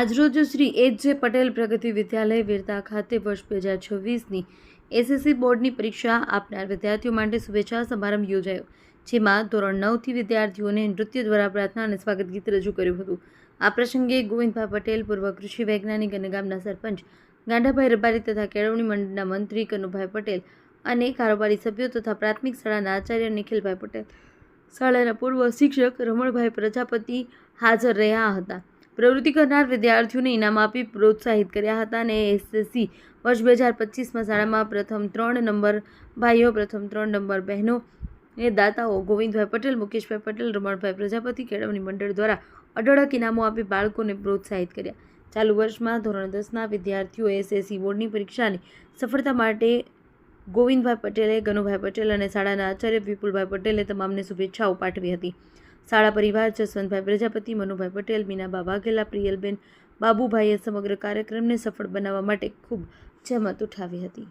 આજરોજ શ્રી એચ.જે. પટેલ પ્રગતિ વિદ્યાલય વીરતા ખાતે વર્ષ 2026ની એસએસસી બોર્ડની પરીક્ષા આપનાર વિદ્યાર્થીઓ માટે શુભેચ્છા સમારંભ યોજાયો, જેમાં ધોરણ 9થી વિદ્યાર્થીઓને નૃત્ય દ્વારા પ્રાર્થના અને સ્વાગત ગીત રજૂ કર્યું હતું। આ પ્રસંગે ગોવિંદભાઈ પટેલ, પૂર્વ કૃષિ વૈજ્ઞાનિક અને ગામના સરપંચ ગાંડાભાઈ રબારી તથા કેળવણી મંડળના મંત્રી કનુભાઈ પટેલ અને કારોબારી સભ્યો તથા પ્રાથમિક શાળાના આચાર્ય નિખિલભાઈ પટેલ, શાળાના પૂર્વ શિક્ષક રમણભાઈ પ્રજાપતિ હાજર રહ્યા હતા। પ્રવૃત્તિ કરનાર વિદ્યાર્થીઓને ઇનામ આપી પ્રોત્સાહિત કર્યા હતા અને એસએસસી વર્ષ 2025માં શાળામાં પ્રથમ 3 નંબર ભાઈઓ, પ્રથમ 3 નંબર બહેનો એ દાતાઓ ગોવિંદભાઈ પટેલ, મુકેશભાઈ પટેલ, રમણભાઈ પ્રજાપતિ કેળવણી મંડળ દ્વારા અઢળક ઇનામો આપી બાળકોને પ્રોત્સાહિત કર્યા। ચાલુ વર્ષમાં ધોરણ 10ના વિદ્યાર્થીઓએ એસએસસી બોર્ડની પરીક્ષાની સફળતા માટે ગોવિંદભાઈ પટેલે, ગનુભાઈ પટેલ અને શાળાના આચાર્ય વિપુલભાઈ પટેલે તમામને શુભેચ્છાઓ પાઠવી હતી। શાળા પરિવાર, જસવંતભાઈ પ્રજાપતિ, મનુભાઈ પટેલ, મીનાબા વાઘેલા, પ્રિયલબેન, બાબુભાઈએ સમગ્ર કાર્યક્રમને સફળ બનાવવા માટે ખૂબ જહેમત ઉઠાવી હતી।